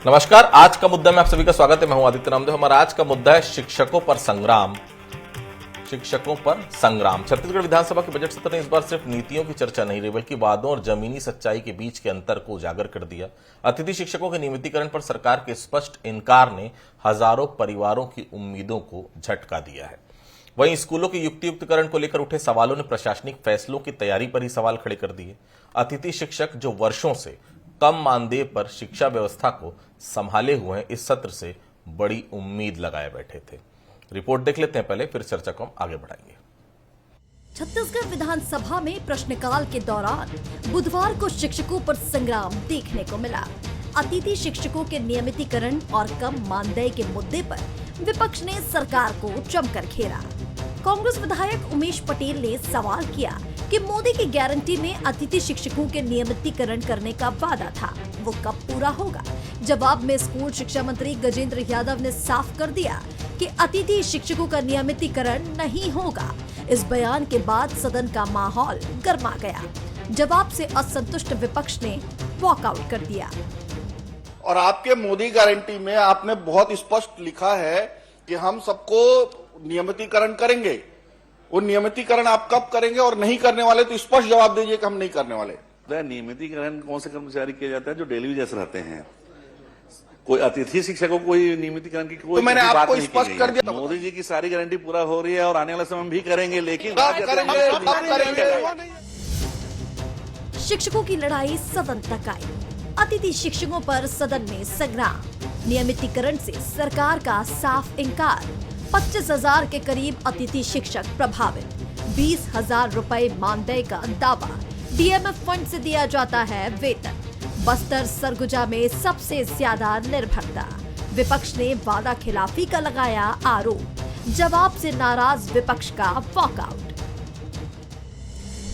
नमस्कार। आज का मुद्दा में आप सभी का स्वागत है। मैं हूं आदित्य नामदेव। हमारा आज का मुद्दा है शिक्षकों पर संग्राम। शिक्षकों पर संग्राम। छत्तीसगढ़ विधानसभा के बजट सत्र ने इस बार सिर्फ नीतियों की चर्चा नहीं रही, बल्कि वादों और जमीनी सच्चाई के बीच के अंतर को उजागर कर दिया। अतिथि शिक्षकों के नियमितीकरण पर सरकार के स्पष्ट इनकार ने हजारों परिवारों की उम्मीदों को झटका दिया है। वहीं स्कूलों के युक्तियुक्तकरण को लेकर उठे सवालों ने प्रशासनिक फैसलों की तैयारी पर ही सवाल खड़े कर दिए। अतिथि शिक्षक जो वर्षों से कम मानदेय पर शिक्षा व्यवस्था को संभाले हुए हैं, इस सत्र से बड़ी उम्मीद लगाए बैठे थे। रिपोर्ट देख लेते हैं पहले, फिर चर्चा को हम आगे बढ़ाएंगे। छत्तीसगढ़ विधानसभा में प्रश्नकाल के दौरान बुधवार को शिक्षकों पर संग्राम देखने को मिला। अतिथि शिक्षकों के नियमितीकरण और कम मानदेय के मुद्दे पर विपक्ष ने सरकार को जमकर घेरा। कांग्रेस विधायक उमेश पटेल ने सवाल किया कि मोदी की गारंटी में अतिथि शिक्षकों के नियमितीकरण करने का वादा था, वो कब पूरा होगा। जवाब में स्कूल शिक्षा मंत्री गजेंद्र यादव ने साफ कर दिया कि अतिथि शिक्षकों का नियमितीकरण नहीं होगा। इस बयान के बाद सदन का माहौल गर्मा गया। जवाब से असंतुष्ट विपक्ष ने वॉकआउट कर दिया। और आपके मोदी गारंटी में आपने बहुत स्पष्ट लिखा है कि हम सबको नियमितीकरण करेंगे। वो नियमितीकरण आप कब करेंगे और नहीं करने वाले, तो स्पष्ट जवाब दीजिए कि हम नहीं करने वाले। नियमितीकरण कौन से कर्मचारी किया जाता है? जो डेली वेजेस रहते हैं। कोई अतिथि शिक्षकों को कोई नियमितीकरण की कोई तो मैंने बात आपको नहीं स्पष्ट कर दिया। मोदी जी की सारी गारंटी पूरा हो रही है और आने वाले समय में भी करेंगे, लेकिन शिक्षकों की लड़ाई सदन तक आई। अतिथि शिक्षकों पर सदन में संग्राम। नियमितीकरण से सरकार का साफ इनकार। 25,000 के करीब अतिथि शिक्षक प्रभावित। 20,000 रुपए मानदेय का दावा। डीएमएफ फंड से दिया जाता है वेतन। बस्तर सरगुजा में सबसे ज्यादा निर्भरता। विपक्ष ने वादा खिलाफी का लगाया आरोप। जवाब से नाराज विपक्ष का वॉकआउट।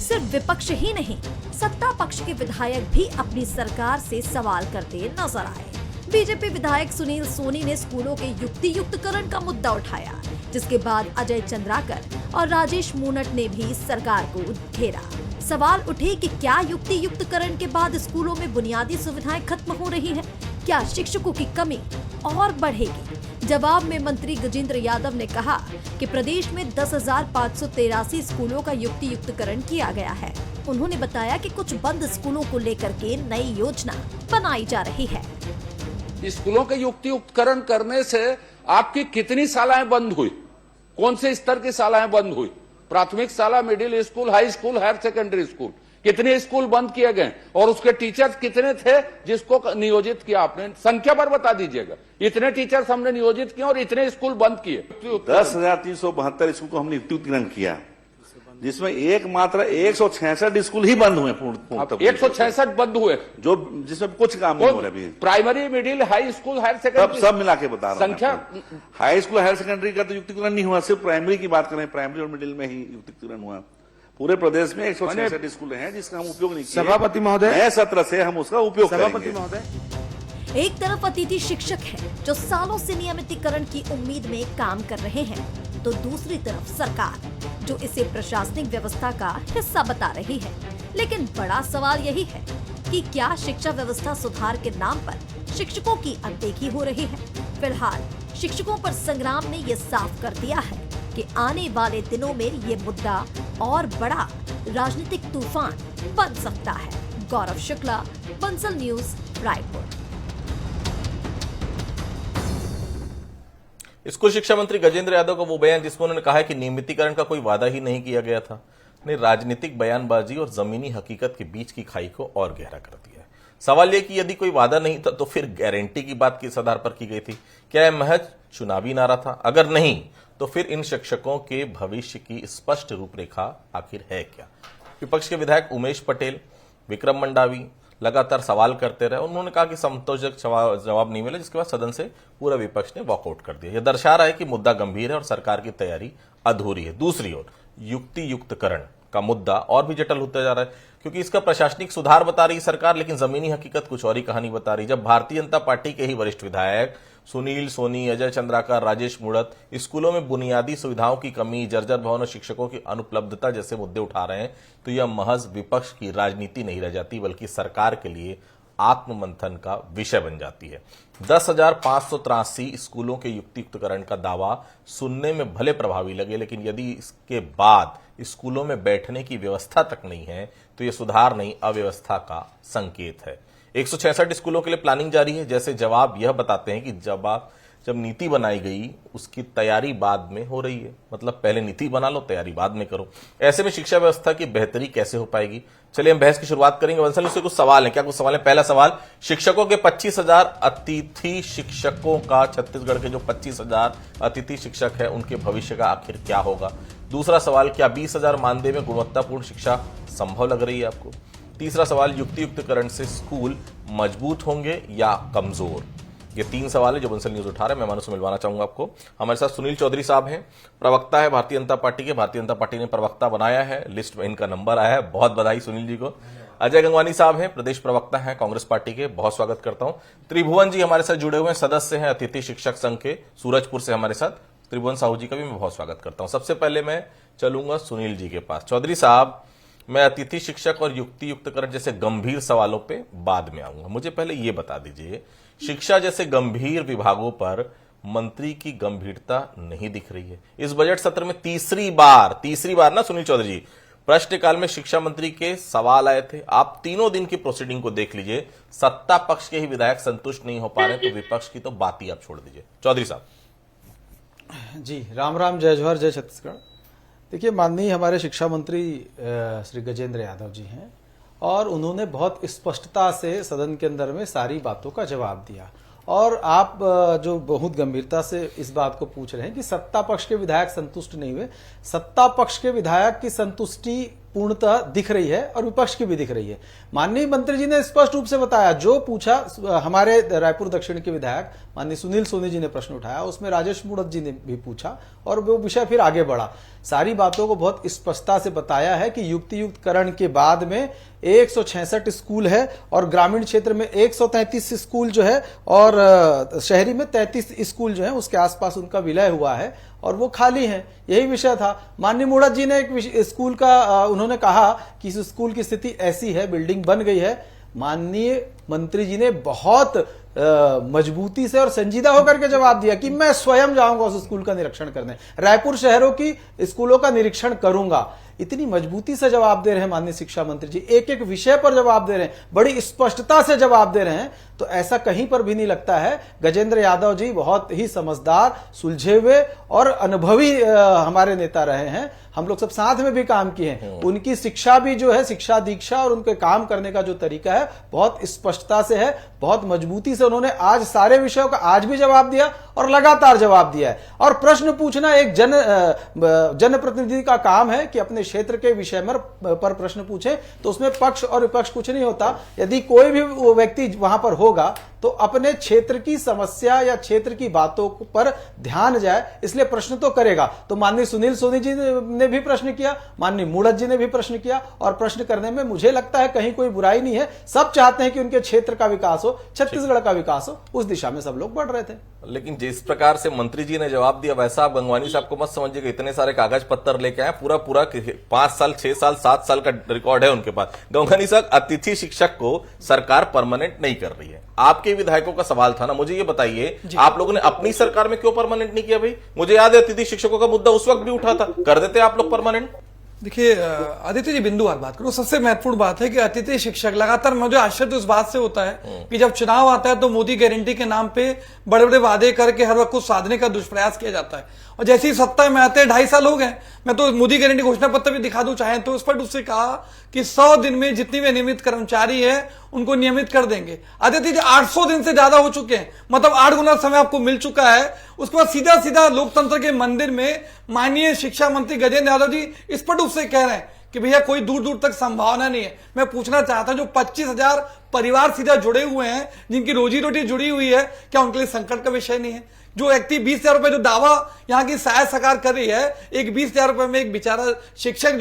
सिर्फ विपक्ष ही नहीं, सत्ता पक्ष के विधायक भी अपनी सरकार से सवाल करते नजर आए। बीजेपी विधायक सुनील सोनी ने स्कूलों के युक्तियुक्तकरण का मुद्दा उठाया, जिसके बाद अजय चंद्राकर और राजेश मूणत ने भी सरकार को घेरा। सवाल उठे कि क्या युक्तियुक्तकरण के बाद स्कूलों में बुनियादी सुविधाएं खत्म हो रही हैं? क्या शिक्षकों की कमी और बढ़ेगी? जवाब में मंत्री गजेंद्र यादव ने कहा कि प्रदेश में 10,583 स्कूलों का युक्तियुक्तकरण किया गया है। उन्होंने बताया कि कुछ बंद स्कूलों को लेकर के नई योजना बनाई जा रही है। स्कूलों के युक्तियुक्तकरण करने से आपकी कितनी शालाएं बंद हुई? कौन से स्तर की शालाएं बंद हुई? प्राथमिक शाला, middle school, high school, higher secondary school, कितने स्कूल बंद किए गए और उसके टीचर्स कितने थे जिसको नियोजित किया आपने? संख्या पर बता दीजिएगा। इतने टीचर्स हमने नियोजित किए और इतने स्कूल बंद किए। 10,372 स्कूल को हमने युक्तियुक्तकरण किया, जिसमें एकमात्र 166 स्कूल ही बंद हुए। पूर्ण 166 बंद हुए, जो जिसमें कुछ काम नहीं हो रहा अभी। Primary, middle, high school, higher secondary सब मिला के बता रहा हूं। संख्या हाई स्कूल, हायर सेकेंडरी का तो युक्तियुक्तकरण नहीं हुआ, सिर्फ प्राइमरी की बात करें, प्राइमरी और मिडिल में ही युक्तियुक्तकरण हुआ। पूरे प्रदेश में 166 स्कूल हैं जिसका हम उपयोग नहीं किए। सभापति महोदय, नए सत्र से हम उसका उपयोग करेंगे। सभापति महोदय, एक तरफ अतिथि शिक्षक हैं जो सालों से नियमितीकरण की उम्मीद में काम कर रहे हैं, तो दूसरी तरफ सरकार जो इसे प्रशासनिक व्यवस्था का हिस्सा बता रही है। लेकिन बड़ा सवाल यही है कि क्या शिक्षा व्यवस्था सुधार के नाम पर शिक्षकों की अनदेखी हो रही है? फिलहाल शिक्षकों पर संग्राम ने ये साफ कर दिया है कि आने वाले दिनों में ये मुद्दा और बड़ा राजनीतिक तूफान बन सकता है। गौरव शुक्ला, बंसल न्यूज, रायपुर। स्कूल शिक्षा मंत्री गजेंद्र यादव का वो बयान जिसमें उन्होंने कहा है कि नियमितीकरण का कोई वादा ही नहीं किया गया था, ने राजनीतिक बयानबाजी और जमीनी हकीकत के बीच की खाई को और गहरा कर दिया है। सवाल यह कि यदि कोई वादा नहीं था तो फिर गारंटी की बात किस आधार पर की गई थी? क्या यह महज चुनावी नारा था? अगर नहीं तो फिर इन शिक्षकों के भविष्य की स्पष्ट रूपरेखा आखिर है क्या? विपक्ष के विधायक उमेश पटेल, विक्रम मंडावी लगातार सवाल करते रहे। उन्होंने कहा कि संतोषजनक जवाब नहीं मिला, जिसके बाद सदन से पूरा विपक्ष ने वॉकआउट कर दिया। यह दर्शा रहा है कि मुद्दा गंभीर है और सरकार की तैयारी अधूरी है। दूसरी ओर युक्तियुक्तकरण का मुद्दा और भी जटिल होता जा रहा है, क्योंकि इसका प्रशासनिक सुधार बता रही सरकार, लेकिन जमीनी हकीकत कुछ और ही कहानी बता रही। जब भारतीय जनता पार्टी के ही वरिष्ठ विधायक सुनील सोनी, अजय चंद्राकर, राजेश मूणत स्कूलों में बुनियादी सुविधाओं की कमी, जर्जर भवन और शिक्षकों की अनुपलब्धता जैसे मुद्दे उठा रहे हैं, तो यह महज विपक्ष की राजनीति नहीं रह जाती, बल्कि सरकार के लिए आत्ममंथन का विषय बन जाती है। 10,583 स्कूलों के युक्तियुक्तकरण का दावा सुनने में भले प्रभावी लगे, लेकिन यदि इसके बाद स्कूलों में बैठने की व्यवस्था तक नहीं है तो यह सुधार नहीं, अव्यवस्था का संकेत है। 166 स्कूलों के लिए प्लानिंग जारी है। जैसे जवाब यह बताते हैं कि जब नीति बनाई गई उसकी तैयारी बाद में हो रही है, मतलब पहले नीति बना लो, तैयारी बाद में करो। ऐसे में शिक्षा व्यवस्था की बेहतरी कैसे हो पाएगी? चलिए हम बहस की शुरुआत करेंगे। वंसल से कुछ सवाल है, क्या कुछ सवाल है? पहला सवाल, शिक्षकों के 25,000 अतिथि शिक्षकों का, छत्तीसगढ़ के जो 25,000 अतिथि शिक्षक है उनके भविष्य का आखिर क्या होगा? दूसरा सवाल, क्या 20,000 मानदेय में गुणवत्तापूर्ण शिक्षा संभव लग रही है आपको? तीसरा सवाल, युक्तियुक्तकरण से स्कूल मजबूत होंगे या कमजोर? ये 3 सवाल है जो बंसल न्यूज उठा रहे हैं। मेहमानों से मिलवाना चाहूंगा आपको। हमारे साथ सुनील चौधरी साहब हैं, प्रवक्ता है भारतीय जनता पार्टी के। भारतीय जनता पार्टी ने प्रवक्ता बनाया है, लिस्ट में इनका नंबर आया है, बहुत बधाई सुनील जी को। अजय गंगवानी साहब हैं, प्रदेश प्रवक्ता हैं कांग्रेस पार्टी के, बहुत स्वागत करता हूं। त्रिभुवन जी हमारे साथ जुड़े हुए हैं, सदस्य हैं अतिथि शिक्षक संघ के, सूरजपुर से हमारे साथ। त्रिभुवन साहू जी का भी मैं बहुत स्वागत करता हूं। सबसे पहले मैं चलूंगा सुनील जी के पास। चौधरी साहब, मैं अतिथि शिक्षक और युक्तियुक्तकरण जैसे गंभीर सवालों पे बाद में आऊंगा। मुझे पहले ये बता दीजिए, शिक्षा जैसे गंभीर विभागों पर मंत्री की गंभीरता नहीं दिख रही है। इस बजट सत्र में तीसरी बार ना सुनील चौधरी जी, प्रश्नकाल में शिक्षा मंत्री के सवाल आए थे। आप तीनों दिन की प्रोसीडिंग को देख लीजिए, सत्ता पक्ष के ही विधायक संतुष्ट नहीं हो पा रहे, तो विपक्ष की तो बात ही आप छोड़ दीजिए। चौधरी साहब जी, राम राम, जय जोहर, जय छत्तीसगढ़। देखिए, माननीय हमारे शिक्षा मंत्री श्री गजेंद्र यादव जी हैं और उन्होंने बहुत स्पष्टता से सदन के अंदर में सारी बातों का जवाब दिया। और आप जो बहुत गंभीरता से इस बात को पूछ रहे हैं कि सत्ता पक्ष के विधायक संतुष्ट नहीं हुए, सत्ता पक्ष के विधायक की संतुष्टि पूर्णतः दिख रही है और विपक्ष की भी दिख रही है। माननीय मंत्री जी ने स्पष्ट रूप से बताया, जो पूछा हमारे रायपुर दक्षिण के विधायक माननीय सुनील सोनी जी ने प्रश्न उठाया, उसमें राजेश मूणत जी ने भी पूछा और वो विषय फिर आगे बढ़ा। सारी बातों को बहुत स्पष्टता से बताया है कि युक्तियुक्तकरण के बाद में 166 स्कूल है और ग्रामीण क्षेत्र में 133 स्कूल जो है और शहरी में 33 स्कूल जो है उसके आसपास उनका विलय हुआ है और वो खाली है। यही विषय था। माननीय मूणत जी ने एक स्कूल का उन्होंने कहा कि इस स्कूल की स्थिति ऐसी है, बिल्डिंग बन गई है। माननीय मंत्री जी ने बहुत मजबूती से और संजीदा होकर के जवाब दिया कि मैं स्वयं जाऊंगा उस स्कूल का निरीक्षण करने, रायपुर शहरों की स्कूलों का निरीक्षण करूंगा। इतनी मजबूती से जवाब दे रहे हैं माननीय शिक्षा मंत्री जी, एक एक विषय पर जवाब दे रहे हैं, बड़ी स्पष्टता से जवाब दे रहे हैं। तो ऐसा कहीं पर भी नहीं लगता है। गजेंद्र यादव जी बहुत ही समझदार, सुलझे हुए और अनुभवी हमारे नेता रहे हैं। हम लोग सब साथ में भी काम किए हैं। उनकी शिक्षा भी जो है, शिक्षा दीक्षा और उनके काम करने का जो तरीका है बहुत स्पष्टता से है, बहुत मजबूती से उन्होंने आज सारे विषयों का आज भी जवाब दिया और लगातार जवाब दिया है। और प्रश्न पूछना एक जनप्रतिनिधि का काम है कि अपने क्षेत्र के विषय पर प्रश्न पूछे, तो उसमें पक्ष और विपक्ष कुछ नहीं होता। यदि कोई भी व्यक्ति वहां पर होगा तो अपने क्षेत्र की समस्या या क्षेत्र की बातों पर ध्यान जाए, इसलिए प्रश्न तो करेगा। तो माननीय सुनील सोनी जी ने भी प्रश्न किया, माननीय मूणत जी ने भी प्रश्न किया और प्रश्न करने में मुझे लगता है कहीं कोई बुराई नहीं है। सब चाहते हैं कि उनके क्षेत्र का विकास हो, छत्तीसगढ़ का विकास हो, उस दिशा में सब लोग बढ़ रहे थे। लेकिन जिस प्रकार से मंत्री जी ने जवाब दिया, वैसा आप गंगवानी साहब को मत समझिएगा इतने सारे कागज पत्तर लेके आए, पूरा 5 साल 6 साल 7 साल का रिकॉर्ड है उनके पास। गंगवानी साहब, अतिथि शिक्षक को सरकार परमानेंट नहीं कर रही है, आपके विधायकों का सवाल था ना। मुझे ये बताइए, आप लोगों ने अपनी सरकार में क्यों परमानेंट नहीं किया? भाई मुझे याद है अतिथि शिक्षकों का मुद्दा उस वक्त भी उठा था, कर देते आप लोग परमानेंट। देखिए आदित्य जी, बिंदुवार बात करो। सबसे महत्वपूर्ण बात है कि अतिथि शिक्षक लगातार, मुझे आश्चर्य उस बात से होता है कि जब चुनाव आता है तो मोदी गारंटी के नाम पे बड़े बड़े वादे करके हर वक्त कुछ साधने का दुष्प्रयास किया जाता है, और जैसे ही सत्ता में आते हैं 2.5 साल हो गए। मैं तो मोदी गारंटी घोषणा पत्र भी दिखा दूं चाहे तो, स्पष्ट उससे कहा कि 100 दिन में जितनी भी नियमित कर्मचारी है उनको नियमित कर देंगे। आदित्य जी, 800 दिन से ज्यादा हो चुके हैं, मतलब 8 गुना समय आपको मिल चुका है। उसके बाद सीधा सीधा लोकतंत्र के मंदिर में माननीय शिक्षा मंत्री गजेंद्र यादव जी स्पष्ट रूप से कह रहे हैं कि भैया कोई दूर दूर तक संभावना नहीं है। मैं पूछना चाहता हूं, जो 25,000 परिवार सीधा जुड़े हुए हैं, जिनकी रोजी रोटी जुड़ी हुई है, क्या उनके लिए संकट का विषय नहीं है? जो व्यक्ति 20,000 रुपए जो दावा यहाँ की सहायता सरकार कर रही है, एक 20,000 रुपए में एक बेचारा शिक्षक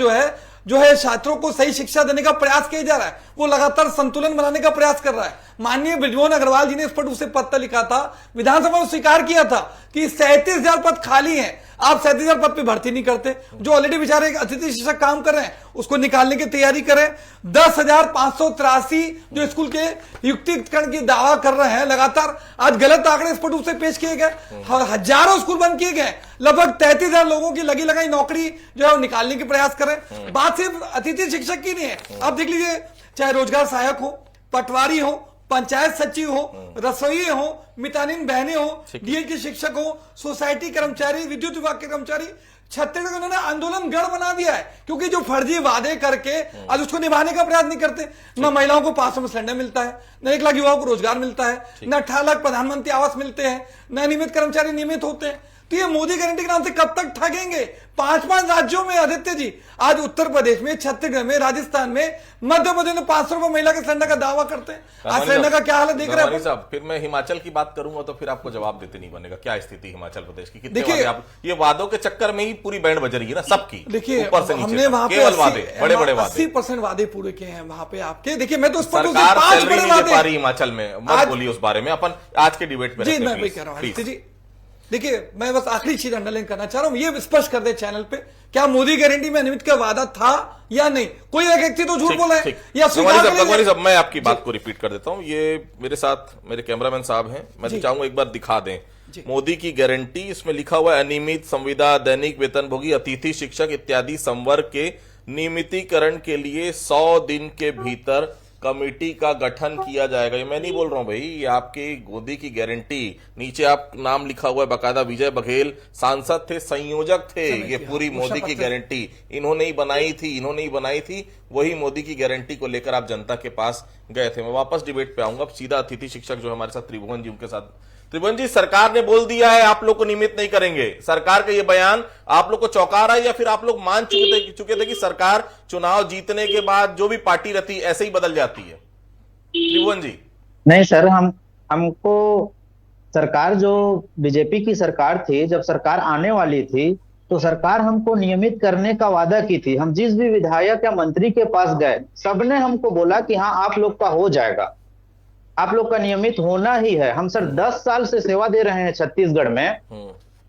जो है छात्रों को सही शिक्षा देने का प्रयास किया जा रहा है, वो लगातार संतुलन बनाने का प्रयास कर रहा है। माननीय बृजमोहन अग्रवाल जी ने स्पष्ट रूप से पत्र लिखा था, विधानसभा में स्वीकार किया था कि 37,000 पद खाली हैं। आप 37,000 पद पे भर्ती नहीं करते। जो ऑलरेडी बेचारे अतिथि शिक्षक काम कर रहे हैं उसको निकालने की तैयारी करें। 10,583 जो स्कूल के युक्तिकरण की दावा कर रहे हैं लगातार, आज गलत आंकड़े स्पष्ट रूप से पेश किए गए। हजारों स्कूल बंद किए गए, लगभग 33,000 लोगों की लगी लगाई नौकरी जो है वो निकालने की प्रयास करें। बात सिर्फ अतिथि शिक्षक की नहीं है, आप देख लीजिए चाहे रोजगार सहायक हो, पटवारी हो, पंचायत सचिव हो, रसोई हो, मितानिन बहनें हो, डीएड के शिक्षक हो, सोसाइटी कर्मचारी, विद्युत विभाग के कर्मचारी, छत्तीसगढ़ में उन्होंने आंदोलन गढ़ बना दिया है क्योंकि जो फर्जी वादे करके आज उसको निभाने का प्रयास नहीं करते। न महिलाओं को 500 में सिलेंडर मिलता है, न 1 लाख युवाओं को रोजगार मिलता है, न 18 लाख प्रधानमंत्री आवास मिलते हैं, न नियमित कर्मचारी नियमित होते हैं। तो ये मोदी गारंटी के नाम से कब तक ठगेंगे? 5-5 राज्यों में आदित्य जी, आज उत्तर प्रदेश में, छत्तीसगढ़ में, राजस्थान में, मध्य प्रदेश में 500 रुपए महिला के सिलेंडर का दावा करते हैं। आज सिलेंडर का क्या हाल है देख रहे हैं साहब। फिर मैं हिमाचल की बात करूंगा तो फिर आपको जवाब देते नहीं बनेगा। क्या स्थिति हिमाचल प्रदेश की? कितने देखिए, वादे आप ये वादों के चक्कर में ही पूरी बैंड बज रही है ना सबकी। देखिए ऊपर से नीचे हमने वहां पे केवल वादे, बड़े बड़े वादे, 80% वादे पूरे किए हैं वहां पे आपके। देखिए मैं तो सरकार सैलरी नहीं दे पा रही हिमाचल में, मत बोलिए उस बारे में, अपन आज के डिबेट में जी मैं वही कह रहा हूं जी। देखिए मैं बस आखिरी चीज अंडरलाइन करना चाह रहा हूं, ये स्पष्ट कर दे चैनल पे, क्या मोदी गारंटी में अनियमित का वादा था या नहीं? कोई एक व्यक्ति तो झूठ बोला है या स्वीकार करेंगे? मैं आपकी बात को रिपीट कर देता हूं। ये मेरे साथ मेरे कैमरामैन साहब हैं, मैं चाहूंगा एक बार दिखा दें मोदी की गारंटी। इसमें लिखा हुआ है अनियमित संविदा, दैनिक वेतनभोगी, अतिथि शिक्षक इत्यादि संवर्ग के नियमितीकरण के लिए 100 दिन के भीतर कमेटी का गठन किया जाएगा। ये मैं नहीं बोल रहा हूं भाई, ये आपकी मोदी की गारंटी। नीचे आप नाम लिखा हुआ है बकायदा, विजय बघेल सांसद थे, संयोजक थे। ये पूरी मोदी की गारंटी इन्होंने ही बनाई थी, वही मोदी की गारंटी को लेकर आप जनता के पास गए थे। मैं वापस डिबेट पे आऊंगा, सीधा अतिथि शिक्षक जो हमारे साथ त्रिभुवन जी, उनके साथ। त्रिभुवन जी, सरकार ने बोल दिया है आप लोग को नियमित नहीं करेंगे। सरकार का ये बयान आप लोग को चौंका रहा है या फिर आप लोग मान चुके थे कि सरकार चुनाव जीतने के बाद जो भी पार्टी रहती है ऐसे ही बदल जाती है? त्रिभुवन जी। नहीं सर, हमको सरकार जो बीजेपी की सरकार थी, जब सरकार आने वाली थी तो सरकार हमको नियमित करने का वादा की थी। हम जिस भी विधायक या मंत्री के पास गए, सबने हमको बोला कि हाँ आप लोग का हो जाएगा, आप लोग का नियमित होना ही है। हम सर 10 साल से सेवा दे रहे हैं छत्तीसगढ़ में।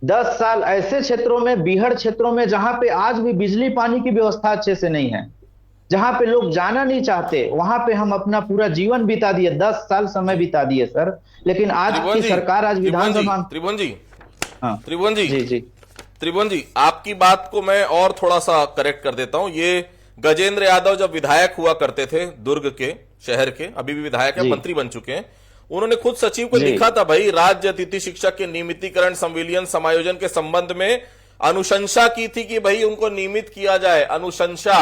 10 साल ऐसे क्षेत्रों में, बीहड़ क्षेत्रों में, जहां पे आज भी बिजली पानी की व्यवस्था अच्छे से नहीं है, जहां पे लोग जाना नहीं चाहते, वहां पे हम अपना पूरा जीवन बिता दिए, 10 साल समय बिता दिए सर। लेकिन आज की सरकार, आज विधानसभा। त्रिभुवन जी, हाँ त्रिभुवन जी, जी त्रिभुवन जी, आपकी बात को मैं और थोड़ा सा करेक्ट कर देता हूं। ये गजेंद्र यादव जब विधायक हुआ करते थे दुर्ग के शहर के, अभी भी विधायक है, मंत्री बन चुके हैं, उन्होंने खुद सचिव को लिखा था भाई, राज्य अतिथि शिक्षक के नियमितीकरण संविलियन समायोजन के संबंध में अनुशंसा की थी कि भाई उनको नियमित किया जाए। अनुशंसा,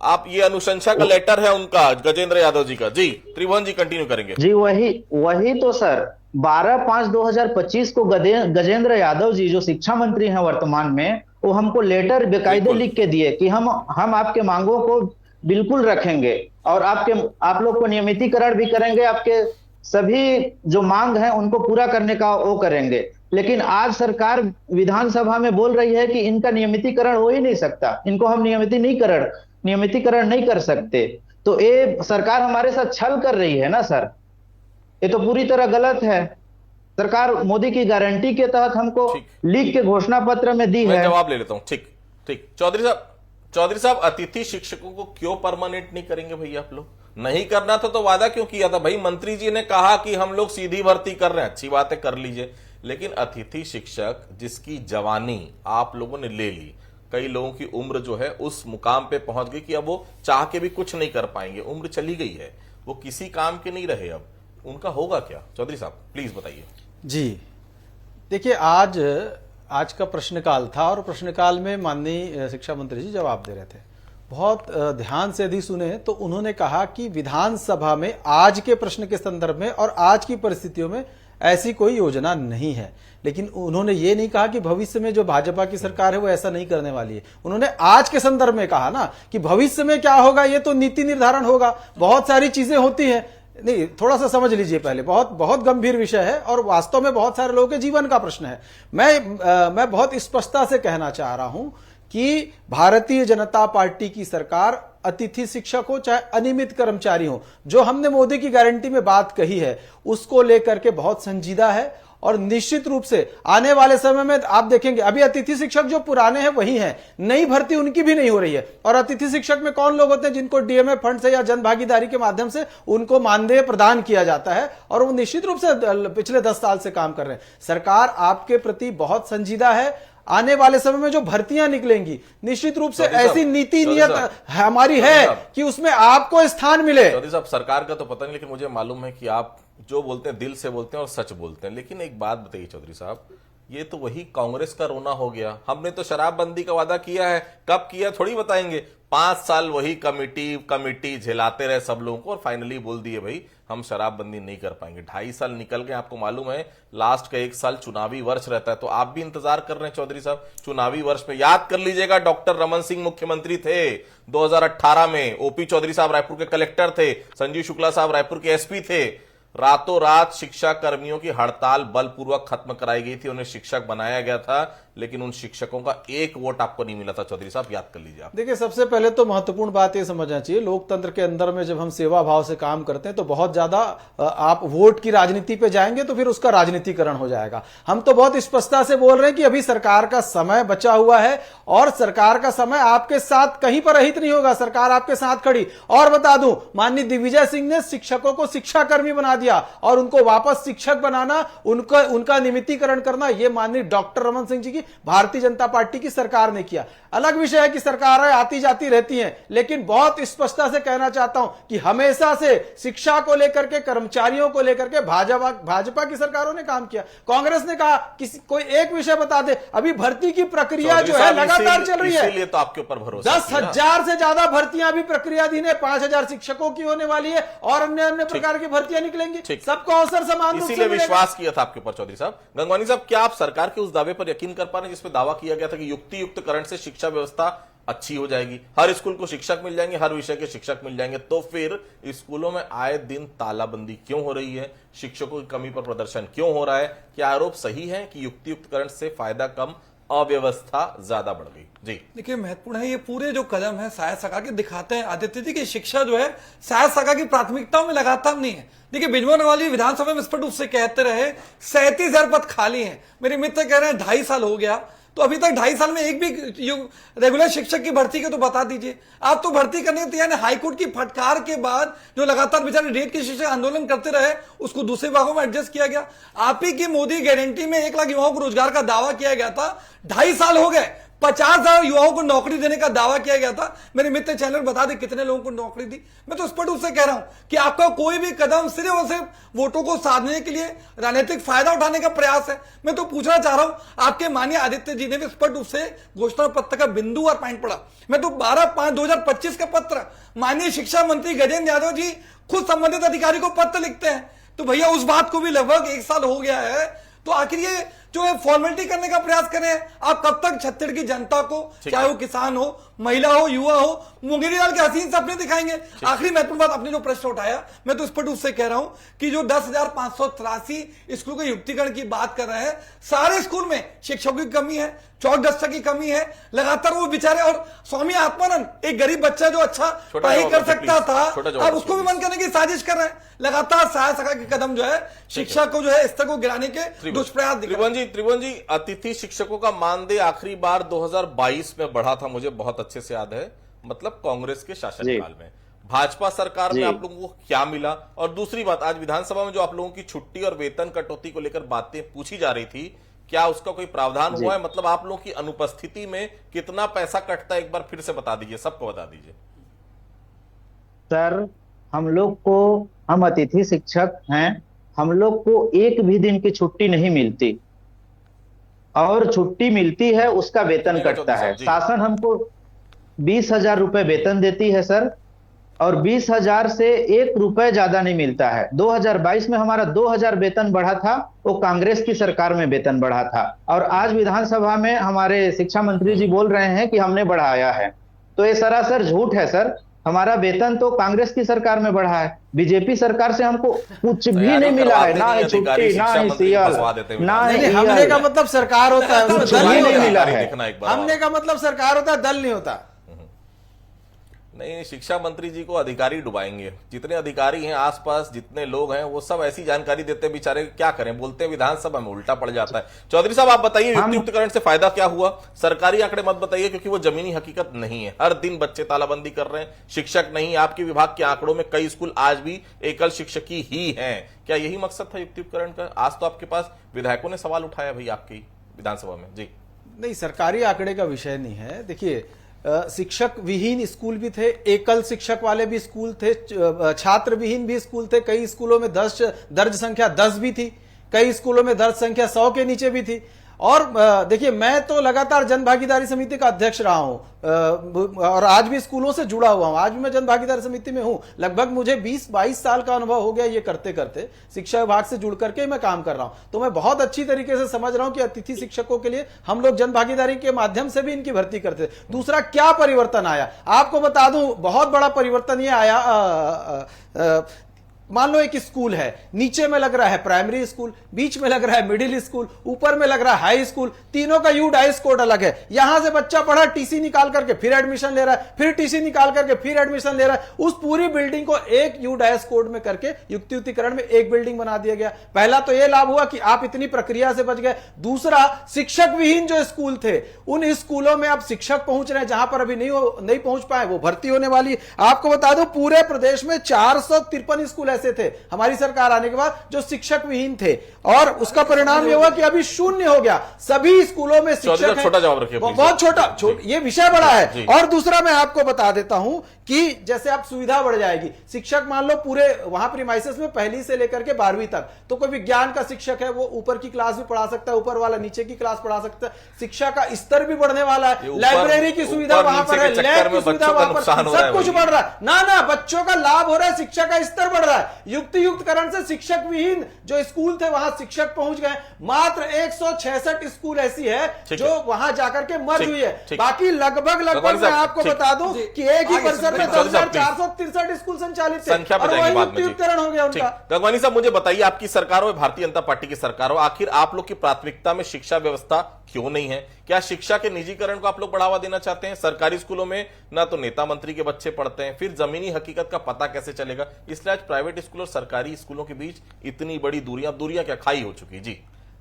आप ये अनुशंसा का लेटर है उनका, गजेंद्र यादव जी का। जी त्रिभुवन जी कंटिन्यू करेंगे। जी वही तो सर 12/5/2025 को गजेंद्र यादव जी जो शिक्षा मंत्री हैं वर्तमान में, वो हमको लेटर बेकायदे लिख के दिए कि हम आपके मांगों को बिल्कुल रखेंगे और आप लोग को नियमितीकरण भी करेंगे, आपके सभी जो मांग है उनको पूरा करने का वो करेंगे। लेकिन आज सरकार विधानसभा में बोल रही है कि इनका नियमितीकरण हो ही नहीं सकता, इनको हम नियमितीकरण नहीं कर सकते। तो ये सरकार हमारे साथ छल कर रही है ना सर, ये तो पूरी तरह गलत है। सरकार मोदी की गारंटी के तहत हमको लिख के घोषणा पत्र में दी है। जवाब ले लेता हूं। ठीक। चौधरी साहब, अतिथि शिक्षकों को क्यों परमानेंट नहीं करेंगे भैया आप लोग? नहीं करना था तो वादा क्यों किया था भाई? मंत्री जी ने कहा कि हम लोग सीधी भर्ती कर रहे हैं, अच्छी बात है, कर लीजिए। लेकिन अतिथि शिक्षक जिसकी जवानी आप लोगों ने ले ली, कई लोगों की उम्र जो है उस मुकाम पे पहुंच गई कि अब वो चाह के भी कुछ नहीं कर पाएंगे, उम्र चली गई है, वो किसी काम के नहीं रहे, अब उनका होगा क्या? चौधरी साहब प्लीज बताइए। जी देखिए, आज का प्रश्नकाल था और प्रश्नकाल में माननीय शिक्षा मंत्री जी जवाब दे रहे थे। बहुत ध्यान से यदि सुने तो उन्होंने कहा कि विधानसभा में आज के प्रश्न के संदर्भ में और आज की परिस्थितियों में ऐसी कोई योजना नहीं है। लेकिन उन्होंने ये नहीं कहा कि भविष्य में जो भाजपा की सरकार है वो ऐसा नहीं करने वाली है। उन्होंने आज के संदर्भ में कहा ना कि भविष्य में क्या होगा ये तो नीति निर्धारण होगा, बहुत सारी चीजें होती हैं। नहीं, थोड़ा सा समझ लीजिए पहले, बहुत गंभीर विषय है और वास्तव में बहुत सारे लोगों के जीवन का प्रश्न है। मैं बहुत स्पष्टता से कहना चाह रहा हूं कि भारतीय जनता पार्टी की सरकार अतिथि शिक्षक हो चाहे अनियमित कर्मचारी हो, जो हमने मोदी की गारंटी में बात कही है उसको लेकर के बहुत संजीदा है और निश्चित रूप से आने वाले समय में आप देखेंगे अभी अतिथि शिक्षक जो पुराने हैं वही हैं, नई भर्ती उनकी भी नहीं हो रही है। और अतिथि शिक्षक में कौन लोग होते हैं जिनको डीएमए फंड से या जन भागीदारी के माध्यम से उनको मानदेय प्रदान किया जाता है और वो निश्चित रूप से पिछले 10 साल से काम कर रहे हैं। सरकार आपके प्रति बहुत संजीदा है। आने वाले समय में जो भर्तियां निकलेंगी निश्चित रूप से ऐसी नीति नियत हमारी है कि उसमें आपको स्थान मिले। चौधरी साहब, सरकार का तो पता नहीं, लेकिन मुझे मालूम है कि आप जो बोलते हैं दिल से बोलते हैं और सच बोलते हैं। लेकिन एक बात बताइए चौधरी साहब, ये तो वही कांग्रेस का रोना हो गया। हमने तो शराबबंदी का वादा किया है, कब किया थोड़ी बताएंगे। 5 साल वही कमिटी झेलाते रहे सब लोगों को और फाइनली बोल दिए भाई हम शराबबंदी नहीं कर पाएंगे। 2.5 साल निकल गए, आपको मालूम है लास्ट का 1 साल चुनावी वर्ष रहता है, तो आप भी इंतजार कर रहे हैं चौधरी साहब चुनावी वर्ष में। याद कर लीजिएगा, डॉक्टर रमन सिंह मुख्यमंत्री थे 2018 में, ओपी चौधरी साहब रायपुर के कलेक्टर थे, संजीव शुक्ला साहब रायपुर के एसपी थे। रातों रात शिक्षा कर्मियों की हड़ताल बलपूर्वक खत्म कराई गई थी, उन्हें शिक्षक बनाया गया था, लेकिन उन शिक्षकों का 1 वोट आपको नहीं मिला था। चौधरी साहब याद कर लीजिए आप। देखिए, सबसे पहले तो महत्वपूर्ण बात यह समझना चाहिए, लोकतंत्र के अंदर में जब हम सेवा भाव से काम करते हैं तो बहुत ज्यादा आप वोट की राजनीति पे जाएंगे तो फिर उसका राजनीतिकरण हो जाएगा। हम तो बहुत स्पष्टता से बोल रहे हैं कि अभी सरकार का समय बचा हुआ है और सरकार का समय आपके साथ कहीं पर रहित नहीं होगा, सरकार आपके साथ खड़ी। और बता दूं, माननीय दिग्विजय सिंह ने शिक्षकों को शिक्षाकर्मी बना दिया और उनको वापस शिक्षक बनाना, उनका नियमितीकरण करना, यह माननीय डॉक्टर रमन सिंह जी की भारतीय जनता पार्टी की सरकार ने किया। अलग विषय है कि सरकारें आती जाती रहती हैं, लेकिन बहुत स्पष्टता से कहना चाहता हूं कि हमेशा से शिक्षा को लेकर के, कर्मचारियों को लेकर के भाजपा की सरकारों ने काम किया। कांग्रेस ने कहा किसी कोई एक विषय बता दे, अभी भर्ती की प्रक्रिया जो है लगातार चल रही है, इसीलिए तो आपके ऊपर भरोसा 10,000 से ज्यादा भर्तियां अभी प्रक्रियाधीन है, 5,000 शिक्षकों की होने वाली है और अन्य प्रकार की भर्तियां निकलेंगी। सबको अवसर समान रूप से इसीलिए मिलेगा। विश्वास किया था आपके ऊपर चौधरी साहब। गंगवानी साहब, क्या आप सरकार के उस दावे पर यकीन कर पा रहे हैं जिसमें दावा किया गया था कि युक्तियुक्तकरण से शिक्षा व्यवस्था अच्छी हो जाएगी, हर स्कूल को शिक्षक मिल जाएंगे, हर विषय के शिक्षक मिल जाएंगे? तो फिर स्कूलों में आए दिन तालाबंदी क्यों हो रही है, शिक्षकों की कमी पर प्रदर्शन क्यों हो रहा है? क्या आरोप सही है कि युक्तियुक्तकरण से फायदा कम, अव्यवस्था ज्यादा बढ़ गई? जी देखिए, महत्वपूर्ण है ये पूरे जो कदम है शायद सरकार के दिखाते हैं आदित्य जी की शिक्षा जो है शायद सरकार की प्राथमिकताओं में लगातार नहीं है। देखिए, बिजनौर वाली विधानसभा में स्पष्ट रूप से कहते रहे 37,000 पद खाली हैं। मेरे मित्र कह रहे हैं 2.5 साल हो गया, तो अभी तक 2.5 साल में एक भी रेगुलर शिक्षक की भर्ती के तो बता दीजिए। आप तो भर्ती करने के तैयार है। हाईकोर्ट की फटकार के बाद जो लगातार बेचारे रेट के शिक्षक आंदोलन करते रहे, उसको दूसरे भागों में एडजस्ट किया गया। आप ही की मोदी गारंटी में 1 लाख युवाओं को रोजगार का दावा किया गया था, 2.5 साल हो गए, 50,000 युवाओं को नौकरी देने का दावा किया गया था। मेरे मित्र चैनल बता दे कितने लोगों को नौकरी दी। मैं तो स्पष्ट रूप से कह रहा हूं कि आपका कोई भी कदम सिर्फ और सिर्फ वोटों को साधने के लिए, राजनीतिक फायदा उठाने का प्रयास है। मैं तो पूछना चाह रहा हूं, आपके माननीय आदित्य जी ने भी स्पष्ट रूप से घोषणा पत्र का बिंदु और पॉइंट पढ़ा। मैं तो 12/5/2025 का पत्र माननीय शिक्षा मंत्री गजेंद्र यादव जी खुद संबंधित अधिकारी को पत्र लिखते हैं। तो भैया उस बात को भी लगभग 1 साल हो गया है, तो आखिर ये जो है फॉर्मेलिटी करने का प्रयास करें। आप कब तक छत्तीसगढ़ की जनता को, चाहे वो किसान हो, महिला हो, युवा हो, मुंगेरी डाल के हसीन सपने दिखाएंगे? आखिरी महत्वपूर्ण बात, आपने जो प्रश्न उठाया, मैं तो स्पष्ट रूप से कह रहा हूं कि जो 10,583 स्कूलों के युक्तिकरण की बात कर रहे हैं, सारे स्कूल में शिक्षकों की कमी है, चौक दस्तक की कमी है, लगातार वो बेचारे। और स्वामी आत्मानंद, एक गरीब बच्चा जो अच्छा पढ़ाई कर सकता था, अब उसको भी बंद करने की साजिश कर रहे हैं। लगातार सहायता सरकार के कदम जो है शिक्षा को जो है स्तर को गिराने के दुष्प्रयास दिख रहे हैं। त्रिभुवन जी, अतिथि शिक्षकों का मानदेय आखिरी बार 2022 में बढ़ा था, मुझे बहुत अच्छे से याद है, मतलब कांग्रेस के शासनकाल में। भाजपा सरकार में आप लोगों को क्या मिला? और दूसरी बात, आज विधानसभा में जो आप लोगों की छुट्टी और वेतन कटौती को लेकर बातें पूछी जा रही थी, क्या उसका कोई प्रावधान हुआ है? मतलब आप लोगों की अनुपस्थिति में कितना पैसा कटता है, एक बार फिर से बता दीजिए, सबको बता दीजिए। सर, हम अतिथि शिक्षक हैं, हम लोग को एक भी दिन की छुट्टी नहीं मिलती, और छुट्टी मिलती है उसका वेतन कटता है। शासन हमको 20,000 रुपए वेतन देती है सर, और 20,000 से 1 रुपए ज्यादा नहीं मिलता है। 2022 में हमारा 2,000 वेतन बढ़ा था, वो कांग्रेस की सरकार में वेतन बढ़ा था, और आज विधानसभा में हमारे शिक्षा मंत्री जी बोल रहे हैं कि हमने बढ़ाया है। तो ये सरासर झूठ है सर। हमारा वेतन तो कांग्रेस की सरकार में बढ़ा है, बीजेपी सरकार से हमको कुछ भी नहीं मिला है, ना ही छुट्टी, ना ही सीएल, ना ही हमने का मतलब सरकार होता है, दल नहीं मिला है। देखना एक बार, हमने का मतलब सरकार होता है, दल नहीं होता। नहीं, शिक्षा मंत्री जी को अधिकारी डुबाएंगे। जितने अधिकारी हैं आसपास, जितने लोग हैं, वो सब ऐसी जानकारी देते हैं, बेचारे क्या करें, बोलते हैं विधानसभा में उल्टा पड़ जाता है। चौधरी साहब, आप बताइए युक्तियुक्तकरण से फायदा क्या हुआ? सरकारी आंकड़े मत बताइए, क्योंकि वो जमीनी हकीकत नहीं है। हर दिन बच्चे तालाबंदी कर रहे हैं, शिक्षक नहीं। आपके विभाग के आंकड़ों में कई स्कूल आज भी एकल शिक्षकी ही हैं। क्या यही मकसद था युक्तियुक्तकरण का? आज तो आपके पास विधायकों ने सवाल उठाया भाई आपकी विधानसभा में। जी नहीं, सरकारी आंकड़े का विषय नहीं है। देखिए, शिक्षक विहीन स्कूल भी थे, एकल शिक्षक वाले भी स्कूल थे, छात्र विहीन भी स्कूल थे। कई स्कूलों में दर्ज संख्या 10 भी थी, कई स्कूलों में दर्ज संख्या 100 के नीचे भी थी। और देखिए, मैं तो लगातार जन भागीदारी समिति का अध्यक्ष रहा हूं और आज भी स्कूलों से जुड़ा हुआ हूं। आज भी मैं जन भागीदारी समिति में हूं। लगभग मुझे 20-22 साल का अनुभव हो गया ये करते करते। शिक्षा विभाग से जुड़ करके मैं काम कर रहा हूं, तो मैं बहुत अच्छी तरीके से समझ रहा हूं कि अतिथि शिक्षकों के लिए हम लोग जन भागीदारी के माध्यम से भी इनकी भर्ती करते थे। दूसरा, क्या परिवर्तन आया आपको बता दूं, बहुत बड़ा परिवर्तन ये आया। मान लो एक स्कूल है, नीचे में लग रहा है प्राइमरी स्कूल, बीच में लग रहा है मिडिल स्कूल, ऊपर में लग रहा है हाई स्कूल। तीनों का यू डाइस कोड अलग है। यहां से बच्चा पढ़ा, टीसी निकाल करके फिर एडमिशन ले रहा है, फिर टीसी निकाल करके फिर एडमिशन ले रहा है। उस पूरी बिल्डिंग को एक यू डाइस कोड में करके युक्तियुक्तिकरण में एक बिल्डिंग बना दिया गया। पहला तो यह लाभ हुआ कि आप इतनी प्रक्रिया से बच गए। दूसरा, शिक्षक विहीन जो स्कूल थे, उन स्कूलों में अब शिक्षक पहुंच रहे हैं। जहां पर अभी नहीं पहुंच पाए, वो भर्ती होने वाली। आपको बता दूं, पूरे प्रदेश में 453 स्कूल ऐसे थे हमारी सरकार आने के बाद जो शिक्षक विहीन थे, और उसका परिणाम यह हुआ कि अभी शून्य हो गया। सभी स्कूलों में शिक्षक छोटा जवाब रखिए, बहुत छोटा, ये विषय बड़ा है। और दूसरा, मैं आपको बता देता हूं कि जैसे आप सुविधा बढ़ जाएगी, शिक्षक मान लो पूरे वहां प्रीमाइसेस में पहली से लेकर के 12वीं तक, तो कोई विज्ञान का शिक्षक है, वो ऊपर की क्लास भी पढ़ा सकता है, ऊपर वाला नीचे की क्लास पढ़ा सकता है। शिक्षा का स्तर भी बढ़ने वाला है। लाइब्रेरी की सुविधा वहां पर है, लैब की सुविधा वहां पर, सब कुछ बढ़ रहा है। ना, बच्चों का लाभ हो रहा है, शिक्षा का स्तर बढ़ रहा है। युक्तियुक्तकरण से शिक्षक विहीन जो स्कूल थे वहां शिक्षक पहुंच गए। मात्र 166 स्कूल ऐसी है जो वहां जाकर के मर्ज हुई है। बाकी लगभग मैं आपको बता दूं कि एक ही परिसर में 10,463 स्कूल संचालित थे, और वही युक्तियुक्तकरण हो गया उनका। गंगवानी साहब, मुझे बताइए, आपकी सरकार हो, भारतीय जनता पार्टी की सरकार हो, आखिर आप लोग की प्राथमिकता में शिक्षा व्यवस्था क्यों नहीं है? क्या शिक्षा के निजीकरण को आप लोग बढ़ावा देना चाहते हैं? सरकारी स्कूलों में ना तो नेता मंत्री के बच्चे पढ़ते हैं, फिर जमीनी हकीकत का पता कैसे चलेगा? इसलिए आज प्राइवेट स्कूल और सरकारी स्कूलों के बीच इतनी बड़ी दूरियां क्या खाई हो चुकी? जी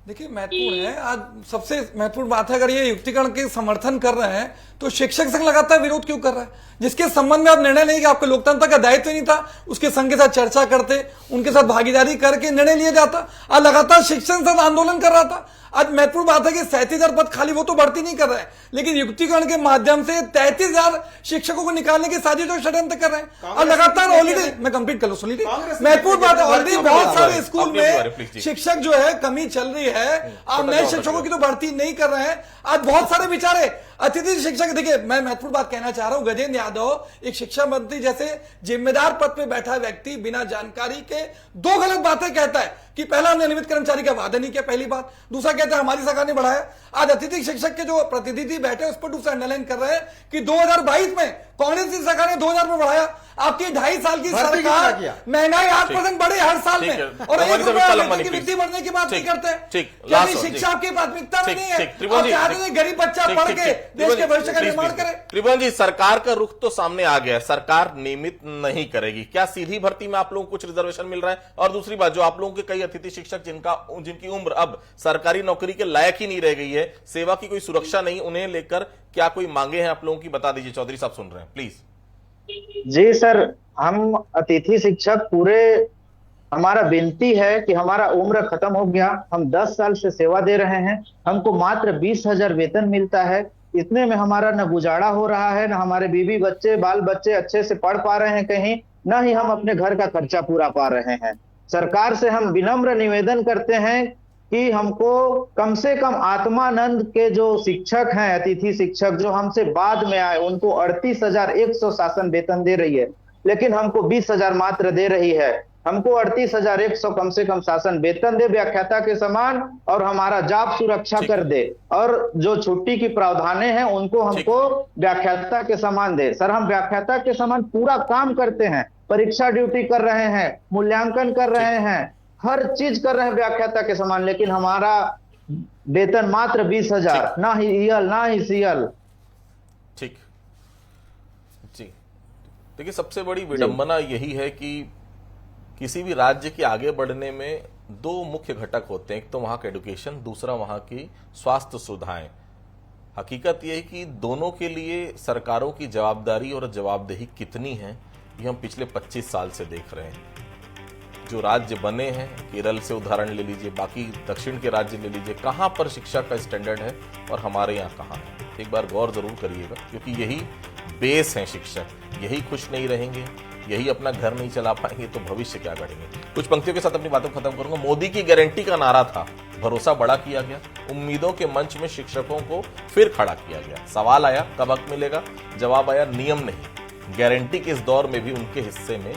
देखिए, महत्वपूर्ण है, आज सबसे महत्वपूर्ण बात है, अगर ये युक्तिकरण के समर्थन कर रहे हैं तो शिक्षक संघ लगातार विरोध क्यों कर रहा है? जिसके संबंध में आप निर्णय नहीं कि आपको लोकतंत्र का दायित्व नहीं था, उसके संघ के साथ चर्चा करते, उनके साथ भागीदारी करके निर्णय लिया जाता। आज लगातार शिक्षक संघ आंदोलन कर रहा था। आज महत्वपूर्ण बात है कि 37,000 पद खाली, वो तो भर्ती नहीं कर रहे हैं, लेकिन युक्तिकरण के माध्यम से 33,000 शिक्षकों को निकालने की साजिश और षड्यंत्र कर रहे हैं। और लगातार ऑलरेडी, मैं कंप्लीट कर लूं, सुनिए, महत्वपूर्ण बात है, ऑलरेडी बहुत सारे स्कूल में शिक्षक जो है कमी चल रही है। आप नए शिक्षकों की तो भर्ती नहीं कर रहे हैं। आज बहुत सारे विचारे अतिथि शिक्षक, देखिए मैं महत्वपूर्ण बात कहना चाह रहा हूं, गजेंद्र यादव एक शिक्षा मंत्री जैसे जिम्मेदार पद पे बैठा व्यक्ति बिना जानकारी के दो गलत बातें कहता है कि पहला, हमने नियमित कर्मचारी का वादा नहीं किया, पहली बात। दूसरा, कहता है हमारी सरकार ने बढ़ाया। आज अतिथि शिक्षक के जो प्रतिनिधि बैठे उस पर दूसरा अंडरलाइन कर रहे हैं कि 2022 में कांग्रेस की सरकार ने 2000 में बढ़ाया। आपकी 2.5 साल की सरकार महंगाई 8% बढ़े हर साल में, और एक वृद्धि बढ़ने की बात नहीं करते। शिक्षा आपकी प्राथमिकता में नहीं है। गरीब बच्चा पढ़ के देश के भविष्य का निर्माण करे। त्रिभुवन जी, सरकार का रुख तो सामने आ गया, सरकार नियमित नहीं करेगी। क्या सीधी भर्ती में आप लोगों को कुछ रिजर्वेशन मिल रहा है? और दूसरी बात, जो आप लोगों के कई अतिथि शिक्षक जिनकी उम्र अब सरकारी नौकरी के लायक ही नहीं रह गई है, सेवा की कोई सुरक्षा नहीं, उन्हें लेकर क्या कोई मांगे हैं आप लोगों की? बता दीजिए। चौधरी साहब सुन रहे हैं, प्लीज। जी सर, हम अतिथि शिक्षक पूरे, हमारा विनती है कि हमारा उम्र खत्म हो गया, हम 10 साल से सेवा दे रहे हैं, हमको मात्र 20,000 वेतन मिलता है। इतने में हमारा न गुजारा हो रहा है, न हमारे बीवी बच्चे बाल बच्चे अच्छे से पढ़ पा रहे हैं कहीं, न ही हम अपने घर का खर्चा पूरा पा रहे हैं। सरकार से हम विनम्र निवेदन करते हैं कि हमको कम से कम आत्मानंद के जो शिक्षक हैं, अतिथि शिक्षक जो हमसे बाद में आए, उनको 38,100 शासन वेतन दे रही है, लेकिन हमको 20,000 मात्र दे रही है। हमको 38,100 कम से कम शासन वेतन दे व्याख्याता के समान, और हमारा जॉब सुरक्षा कर दे, और जो छुट्टी की प्रावधानें हैं उनको हमको व्याख्याता के समान दे। सर, हम व्याख्याता के समान पूरा काम करते हैं, परीक्षा ड्यूटी कर रहे हैं, मूल्यांकन कर रहे हैं, हर चीज कर रहे हैं व्याख्याता के समान, लेकिन हमारा वेतन मात्र 20,000, ना ही ईएल ना ही सीएल। ठीक जी, देखिए, सबसे बड़ी विडंबना यही है कि किसी भी राज्य के आगे बढ़ने में दो मुख्य घटक होते हैं। एक तो वहां का एजुकेशन, दूसरा वहां की स्वास्थ्य सुविधाएं। हकीकत यह है कि दोनों के लिए सरकारों की जवाबदारी और जवाबदेही कितनी है, ये हम पिछले 25 साल से देख रहे हैं। जो राज्य बने हैं, केरल से उदाहरण ले लीजिए, बाकी दक्षिण के राज्य ले लीजिए, कहां पर शिक्षा का स्टैंडर्ड है और हमारे यहाँ कहां है। एक बार गौर जरूर करिएगा, क्योंकि यही बेस है शिक्षक। यही खुश नहीं रहेंगे, यही अपना घर नहीं चला पाएंगे, तो भविष्य क्या गढ़ेंगे। कुछ पंक्तियों के साथ अपनी बातों को खत्म करूंगा। मोदी की गारंटी का नारा था, भरोसा बड़ा किया गया, उम्मीदों के मंच में शिक्षकों को फिर खड़ा किया गया। सवाल आया कब हक मिलेगा, जवाब आया नियम नहीं। गारंटी के इस दौर में भी उनके हिस्से में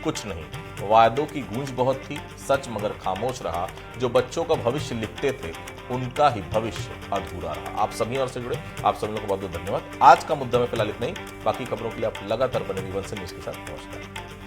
कुछ नहीं। वायदों की गूंज बहुत थी, सच मगर खामोश रहा। जो बच्चों का भविष्य लिखते थे, उनका ही भविष्य अधूरा रहा। आप सभी और से जुड़े आप सभी लोगों को बहुत बहुत धन्यवाद। आज का मुद्दा में फिलहाल इतना ही। बाकी खबरों के लिए आप लगातार बने वीवन से न्यूज के साथ। नमस्कार।